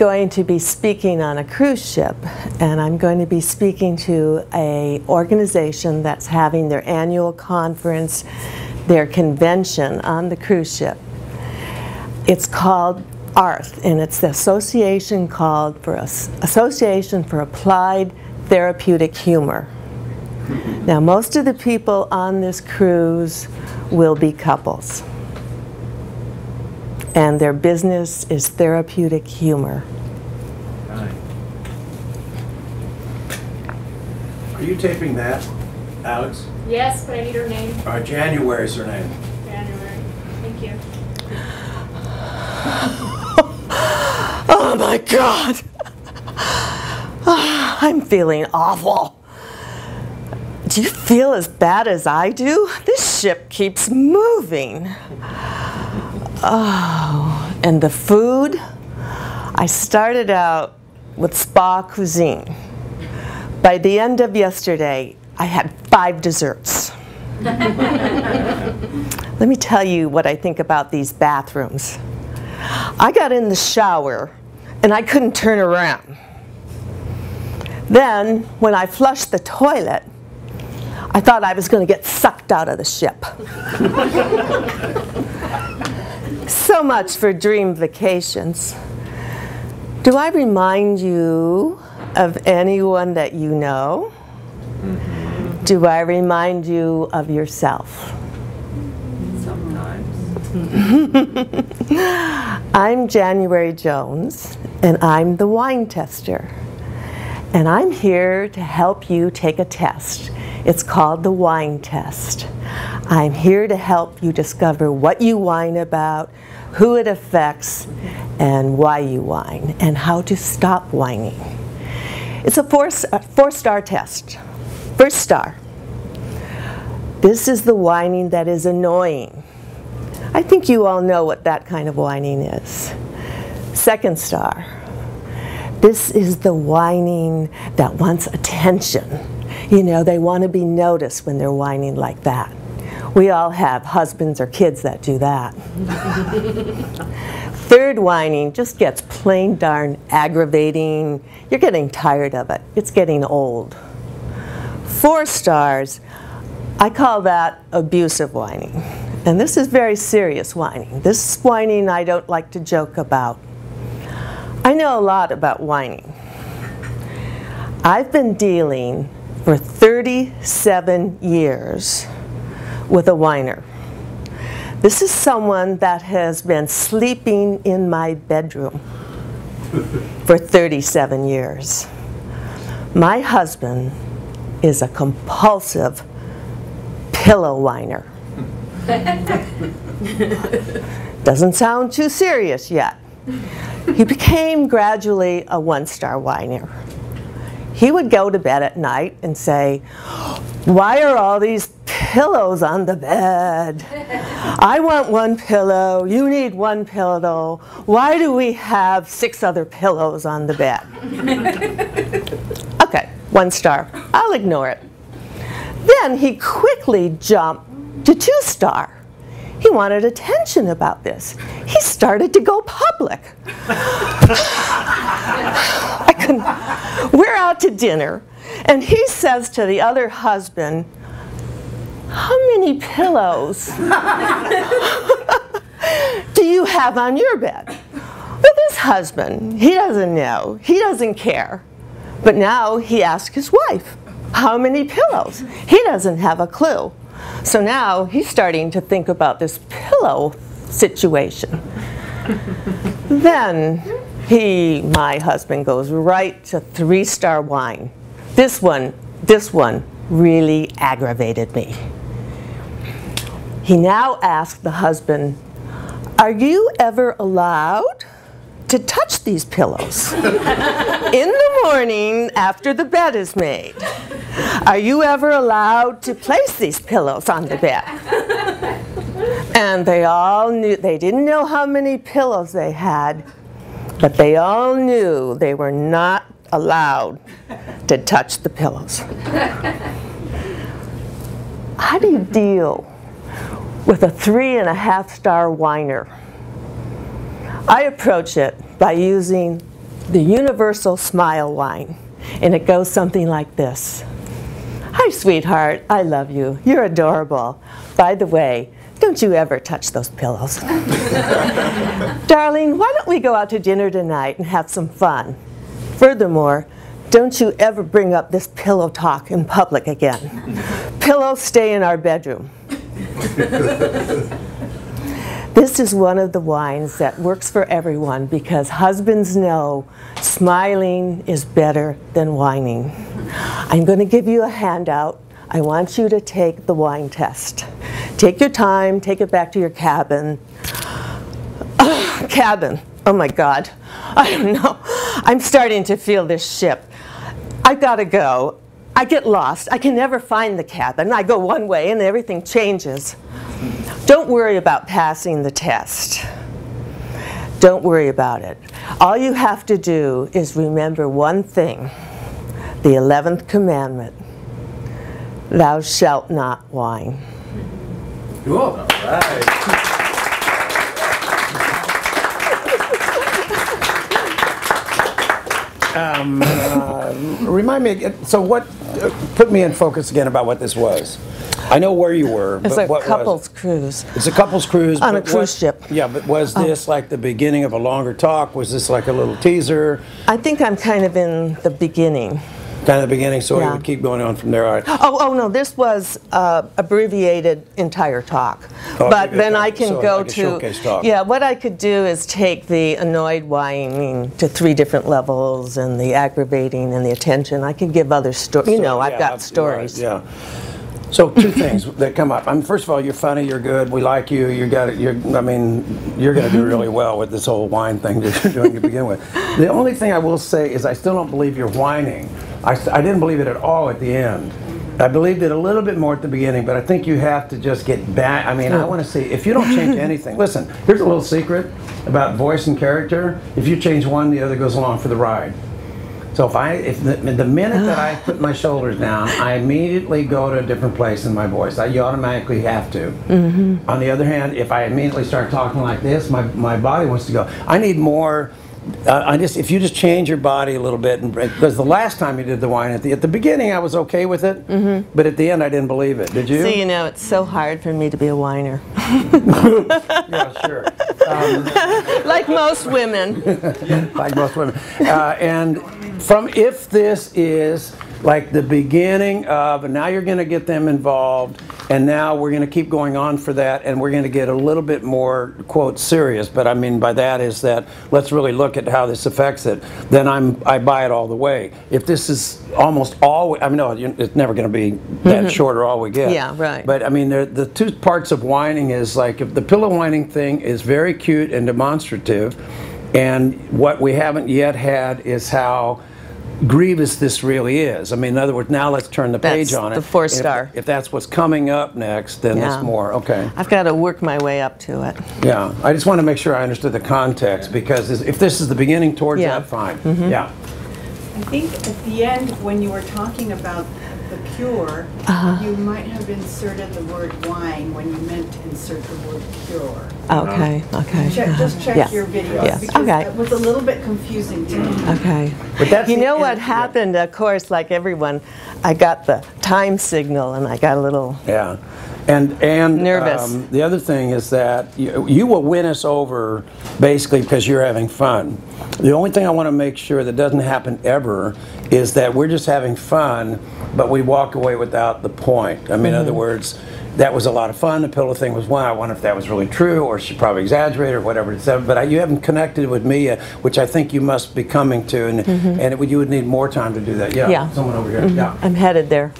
going to be speaking on a cruise ship, and I'm going to be speaking to an organization that's having their annual conference, their convention on the cruise ship. It's called ARTH, and it's the Association for Applied Therapeutic Humor. Now, most of the people on this cruise will be couples, and their business is therapeutic humor. Right. Are you taping that, Alex? Yes, but I need her name. January's her name. January. Thank you. Oh my God! I'm feeling awful. Do you feel as bad as I do? This ship keeps moving. Oh, and the food? I started out with spa cuisine. By the end of yesterday, I had 5 desserts. Let me tell you what I think about these bathrooms. I got in the shower and I couldn't turn around. Then, when I flushed the toilet, I thought I was going to get sucked out of the ship. So much for dream vacations. Do I remind you of anyone that you know? Do I remind you of yourself? Sometimes. I'm January Jones, and I'm the wine tester. And I'm here to help you take a test. It's called the wine test. I'm here to help you discover what you whine about, who it affects, and why you whine, and how to stop whining. It's a four-star test. First star. This is the whining that is annoying. I think you all know what that kind of whining is. Second star. This is the whining that wants attention. You know, they want to be noticed when they're whining like that. We all have husbands or kids that do that. Third whining just gets plain darn aggravating. You're getting tired of it. It's getting old. 4 stars, I call that abusive whining. And this is very serious whining. This is whining I don't like to joke about. I know a lot about whining. I've been dealing for 37 years with a whiner. This is someone that has been sleeping in my bedroom for 37 years. My husband is a compulsive pillow whiner. Doesn't sound too serious yet. He became gradually a 1-star whiner. He would go to bed at night and say, "Why are all these pillows on the bed? I want 1 pillow, you need 1 pillow. Why do we have 6 other pillows on the bed?" Okay, 1 star. I'll ignore it. Then he quickly jumped to 2 star. He wanted attention about this. He started to go public. I couldn't. We're out to dinner, and he says to the other husband, "How many pillows do you have on your bed?" Well, this husband, he doesn't know. He doesn't care. But now he asks his wife, "How many pillows?" He doesn't have a clue. So now he's starting to think about this pillow situation. Then my husband goes right to 3-star whine. This one really aggravated me. He now asked the husband, "Are you ever allowed to touch these pillows in the morning after the bed is made? Are you ever allowed to place these pillows on the bed?" And they all knew, they didn't know how many pillows they had, but they all knew they were not allowed to touch the pillows. How do you deal with a 3.5-star whiner? I approach it by using the universal smile whine. And it goes something like this. Hi, sweetheart, I love you. You're adorable. By the way, don't you ever touch those pillows. Darling, why don't we go out to dinner tonight and have some fun? Furthermore, don't you ever bring up this pillow talk in public again. Pillows stay in our bedroom. This is one of the whines that works for everyone because husbands know smiling is better than whining. I'm going to give you a handout. I want you to take the whine test. Take your time, take it back to your cabin. Cabin, oh my God. I don't know. I'm starting to feel this ship. I gotta go. I get lost. I can never find the cabin. I go one way and everything changes. Don't worry about passing the test. Don't worry about it. All you have to do is remember one thing, the 11th commandment. Thou shalt not whine. Cool. All right. Remind me, so what, put me in focus again about what this was. I know where you were, It's but a what couple's was it? cruise. It's a couple's cruise. On a but cruise ship. Yeah, but was this like the beginning of a longer talk? Was this like a little teaser? I think I'm kind of in the beginning. Kind of the beginning, so Yeah. it would keep going on from there. All right. Oh no, this was abbreviated entire talk. Oh, But okay, then okay. I can So go like a to, showcase talk. yeah, what I could do is take the annoyed whining to 3 different levels and the aggravating and the attention. I could give other stories, you know, I've got stories. Right, yeah. So 2 things that come up. I mean, first of all, you're funny, you're good, we like you, you got it. I mean, you're going to do really well with this whole whine thing that you're doing to begin with. The only thing I will say is I still don't believe you're whining. I didn't believe it at all at the end. I believed it a little bit more at the beginning, but I think you have to just get back. I mean, I want to see, if you don't change anything, listen, here's a little secret about voice and character. If you change one, the other goes along for the ride. So if the minute that I put my shoulders down, I immediately go to a different place in my voice. You automatically have to. Mm-hmm. On the other hand, if I immediately start talking like this, my body wants to go. I need more. If you just change your body a little bit, because the last time you did the whine at the beginning, I was okay with it, but at the end, I didn't believe it. Did you? See, you know, it's so hard for me to be a whiner. Yeah, sure. Like most women. Like most women. And if this is like the beginning of, and now you're going to get them involved, and now we're going to keep going on for that, and we're going to get a little bit more, quote, serious, but I mean by that is that let's really look at how this affects it, then I buy it all the way. If this is almost all, I mean, no, it's never going to be that short or all we get. Yeah, right. But I mean, the 2 parts of whining is like, if the pillow whining thing is very cute and demonstrative, and what we haven't yet had is how grievous this really is. I mean, in other words, now let's turn the page on it. That's the 4-star. If that's what's coming up next, then Yeah. it's more. Okay. I've got to work my way up to it. Yeah. I just want to make sure I understood the context, because if this is the beginning towards Yeah. that, fine. Yeah. I think at the end, when you were talking about the pure, you might have inserted the word wine when you meant to insert the word pure. Okay, okay. Just check Yeah. your videos, Yeah. because Okay. it was a little bit confusing to me. Okay. But that's You the know end- what happened, of course, like everyone, I got the time signal and I got a little Yeah. And nervous. The other thing is that you will win us over basically because you're having fun. The only thing I want to make sure that doesn't happen ever is that we're just having fun, but we walk away without the point. I mean, in other words, that was a lot of fun. The pillow thing was one. I wonder if that was really true, or she probably exaggerated, or whatever it said. But you haven't connected with me yet, which I think you must be coming to, and you would need more time to do that. Yeah. Yeah. Someone over here. Yeah. I'm headed there.